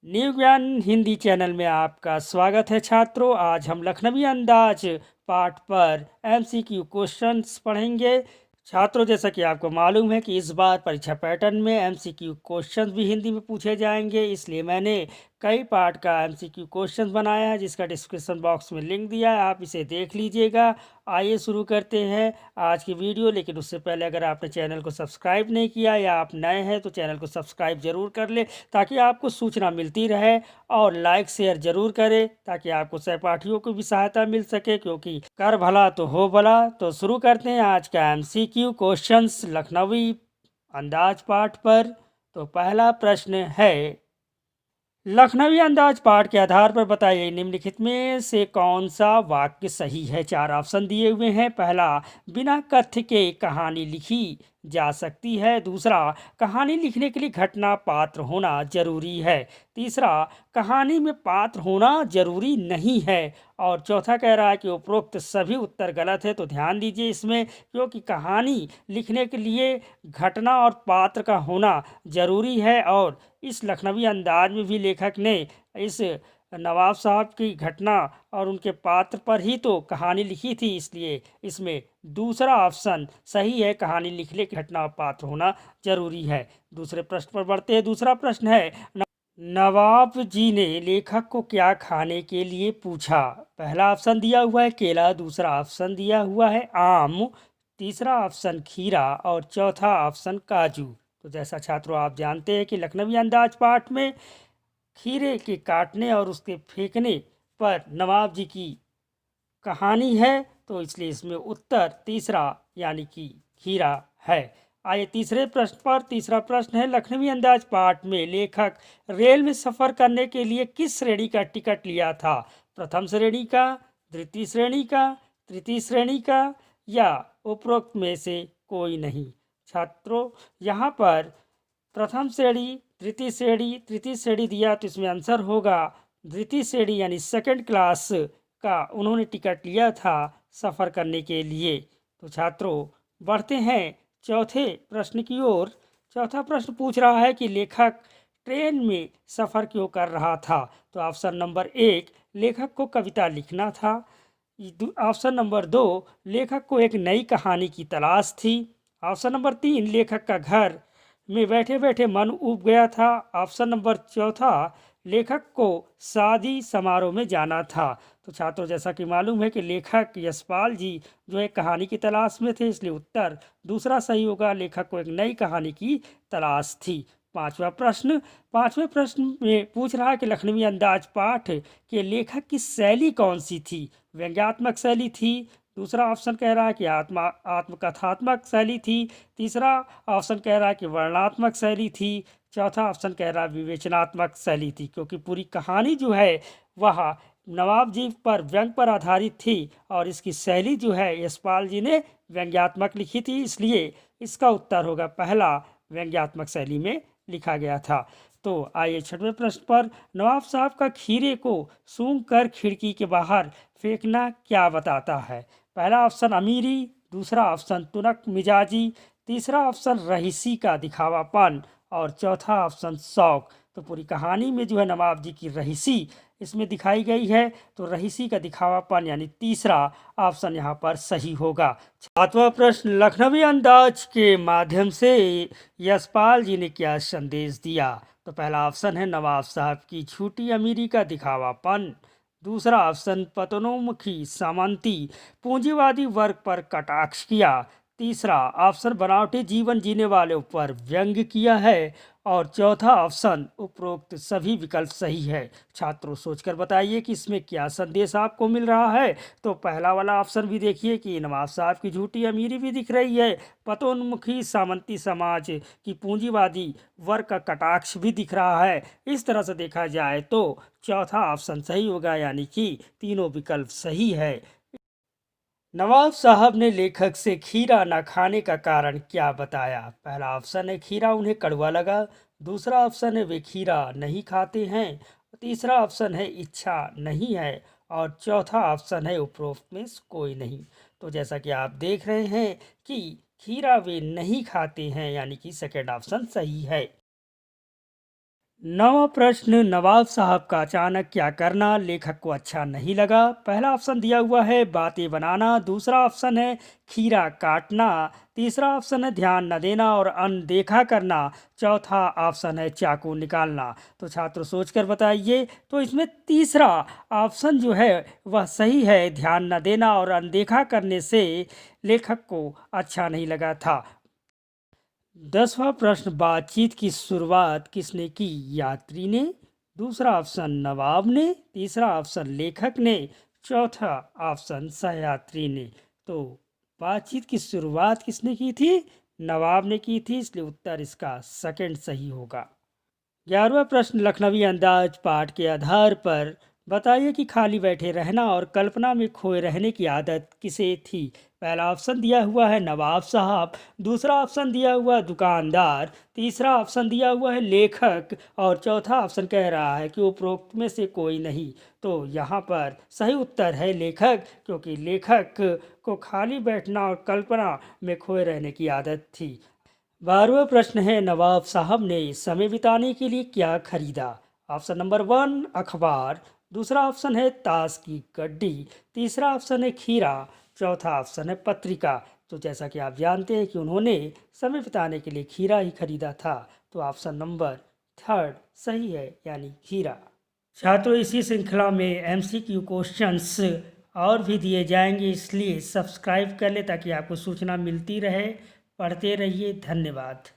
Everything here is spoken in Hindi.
न्यू ज्ञान हिंदी चैनल में आपका स्वागत है छात्रों। आज हम लखनवी अंदाज पाठ पर एमसीक्यू क्वेश्चंस पढ़ेंगे। छात्रों, जैसा कि आपको मालूम है कि इस बार परीक्षा पैटर्न में एमसीक्यू क्वेश्चंस भी हिंदी में पूछे जाएंगे, इसलिए मैंने कई पार्ट का एमसीक्यू क्वेश्चंस बनाया है जिसका डिस्क्रिप्शन बॉक्स में लिंक दिया है, आप इसे देख लीजिएगा। आइए शुरू करते हैं आज की वीडियो। लेकिन उससे पहले अगर आपने चैनल को सब्सक्राइब नहीं किया या आप नए हैं तो चैनल को सब्सक्राइब जरूर कर ले ताकि आपको सूचना मिलती रहे, और लाइक शेयर जरूर करें ताकि आपको सहपाठियों को भी सहायता मिल सके, क्योंकि कर भला तो हो भला। तो शुरू करते हैं आज का एमसीक्यू क्वेश्चंस लखनवी अंदाज पाठ पर। तो पहला प्रश्न है, लखनवी अंदाज पाठ के आधार पर बताइए निम्नलिखित में से कौन सा वाक्य सही है। चार ऑप्शन दिए हुए हैं। पहला, बिना कथ्य के कहानी लिखी जा सकती है। दूसरा, कहानी लिखने के लिए घटना पात्र होना जरूरी है। तीसरा, कहानी में पात्र होना जरूरी नहीं है। और चौथा कह रहा है कि उपरोक्त सभी उत्तर गलत है। तो ध्यान दीजिए इसमें, क्योंकि कहानी लिखने के लिए घटना और पात्र का होना जरूरी है, और इस लखनवी अंदाज में भी लेखक ने इस नवाब साहब की घटना और उनके पात्र पर ही तो कहानी लिखी थी, इसलिए इसमें दूसरा ऑप्शन सही है। कहानी लिखने की घटना और पात्र होना जरूरी है। दूसरे प्रश्न पर बढ़ते हैं। दूसरा प्रश्न है, नवाब जी ने लेखक को क्या खाने के लिए पूछा। पहला ऑप्शन दिया हुआ है केला, दूसरा ऑप्शन दिया हुआ है आम, तीसरा ऑप्शन खीरा और चौथा ऑप्शन काजू। तो जैसा छात्रों आप जानते हैं कि लखनवी अंदाज पाठ में खीरे के काटने और उसके फेंकने पर नवाब जी की कहानी है, तो इसलिए इसमें उत्तर तीसरा यानी कि खीरा है। आइए तीसरे प्रश्न पर। तीसरा प्रश्न है, लखनवी अंदाज पाठ में लेखक रेल में सफर करने के लिए किस श्रेणी का टिकट लिया था। प्रथम श्रेणी का, द्वितीय श्रेणी का, तृतीय श्रेणी का या उपरोक्त में से कोई नहीं। छात्रों, यहाँ पर प्रथम श्रेणी, तृतीय श्रेणी दिया, तो इसमें आंसर होगा द्वितीय श्रेणी यानी सेकंड क्लास का उन्होंने टिकट लिया था सफ़र करने के लिए। तो छात्रों बढ़ते हैं चौथे प्रश्न की ओर। चौथा प्रश्न पूछ रहा है कि लेखक ट्रेन में सफ़र क्यों कर रहा था। तो ऑप्शन नंबर एक, लेखक को कविता लिखना था। ऑप्शन नंबर दो, लेखक को एक नई कहानी की तलाश थी। ऑप्शन नंबर तीन, लेखक का घर में बैठे बैठे मन ऊब गया था। ऑप्शन नंबर चौथा, लेखक को शादी समारोह में जाना था। तो छात्रों जैसा कि मालूम है कि लेखक यशपाल जी जो एक कहानी की तलाश में थे, इसलिए उत्तर दूसरा सही होगा, लेखक को एक नई कहानी की तलाश थी। पांचवें प्रश्न में पूछ रहा है कि लखनवी अंदाज पाठ के लेखक की शैली कौन सी थी। व्यंग्यात्मक शैली थी। दूसरा ऑप्शन कह रहा है कि आत्मकथात्मक शैली थी। तीसरा ऑप्शन कह रहा है कि वर्णनात्मक शैली थी। चौथा ऑप्शन कह रहा है विवेचनात्मक शैली थी, क्योंकि पूरी कहानी जो है वह नवाब जी पर व्यंग पर आधारित थी और इसकी शैली जो है यशपाल जी ने व्यंग्यात्मक लिखी थी, इसलिए इसका उत्तर होगा पहला, व्यंग्यात्मक शैली में लिखा गया था। तो आइए छठवें प्रश्न पर। नवाब साहब का खीरे को सूंघ कर खिड़की के बाहर फेंकना क्या बताता है। पहला ऑप्शन अमीरी, दूसरा ऑप्शन तुनक मिजाजी, तीसरा ऑप्शन रहीसी का दिखावापन और चौथा ऑप्शन शौक। तो पूरी कहानी में जो है नवाब जी की रहीसी इसमें दिखाई गई है, तो रहीसी का दिखावापन यानी तीसरा ऑप्शन यहाँ पर सही होगा। सातवां प्रश्न, लखनवी अंदाज के माध्यम से यशपाल जी ने क्या संदेश दिया। तो पहला ऑप्शन है नवाब साहब की झूठी अमीरी का दिखावापन। दूसरा ऑप्शन पतनोमुखी सामंती पूंजीवादी वर्ग पर कटाक्ष किया। तीसरा ऑप्शन बनावटी जीवन जीने वाले पर व्यंग किया है। और चौथा ऑप्शन उपरोक्त सभी विकल्प सही है। छात्रों सोचकर बताइए कि इसमें क्या संदेश आपको मिल रहा है। तो पहला वाला ऑप्शन भी देखिए कि नवाब साहब की झूठी अमीरी भी दिख रही है, पतोन्मुखी सामंती समाज की पूंजीवादी वर्ग का कटाक्ष भी दिख रहा है। इस तरह से देखा जाए तो चौथा ऑप्शन सही होगा, यानी कि तीनों विकल्प सही है। नवाब साहब ने लेखक से खीरा न खाने का कारण क्या बताया। पहला ऑप्शन है खीरा उन्हें कड़वा लगा। दूसरा ऑप्शन है वे खीरा नहीं खाते हैं। तीसरा ऑप्शन है इच्छा नहीं है। और चौथा ऑप्शन है उपरोक्त में से कोई नहीं। तो जैसा कि आप देख रहे हैं कि खीरा वे नहीं खाते हैं, यानी कि सेकेंड ऑप्शन सही है। नवा प्रश्न, नवाब साहब का अचानक क्या करना लेखक को अच्छा नहीं लगा। पहला ऑप्शन दिया हुआ है बातें बनाना, दूसरा ऑप्शन है खीरा काटना, तीसरा ऑप्शन है ध्यान न देना और अनदेखा करना, चौथा ऑप्शन है चाकू निकालना। तो छात्र सोचकर बताइए। तो इसमें तीसरा ऑप्शन जो है वह सही है, ध्यान न देना और अनदेखा करने से लेखक को अच्छा नहीं लगा था। 10वां प्रश्न, बातचीत की शुरुआत किसने की? यात्री ने, दूसरा ऑप्शन नवाब ने, तीसरा ऑप्शन लेखक ने, चौथा ऑप्शन सहयात्री ने। तो बातचीत की शुरुआत किसने की थी? नवाब ने की थी, इसलिए उत्तर इसका सेकंड सही होगा। 11वां प्रश्न, लखनवी अंदाज पाठ के आधार पर बताइए कि खाली बैठे रहना और कल्पना में खोए रहने की आदत किसे थी। पहला ऑप्शन दिया हुआ है नवाब साहब, दूसरा ऑप्शन दिया हुआ है दुकानदार, तीसरा ऑप्शन दिया हुआ है लेखक और चौथा ऑप्शन कह रहा है कि उपरोक्त में से कोई नहीं। तो यहाँ पर सही उत्तर है लेखक, क्योंकि लेखक को खाली बैठना और कल्पना में खोए रहने की आदत थी। 12वां प्रश्न है, नवाब साहब ने समय बिताने के लिए क्या खरीदा? ऑप्शन नंबर 1 अखबार, दूसरा ऑप्शन है ताश की गड्डी, तीसरा ऑप्शन है खीरा, चौथा ऑप्शन है पत्रिका। तो जैसा कि आप जानते हैं कि उन्होंने समय बिताने के लिए खीरा ही खरीदा था, तो ऑप्शन नंबर 3 सही है, यानी खीरा। छात्रों, इसी श्रृंखला में एमसीक्यू क्वेश्चंस और भी दिए जाएंगे, इसलिए सब्सक्राइब कर ले ताकि आपको सूचना मिलती रहे। पढ़ते रहिए। धन्यवाद।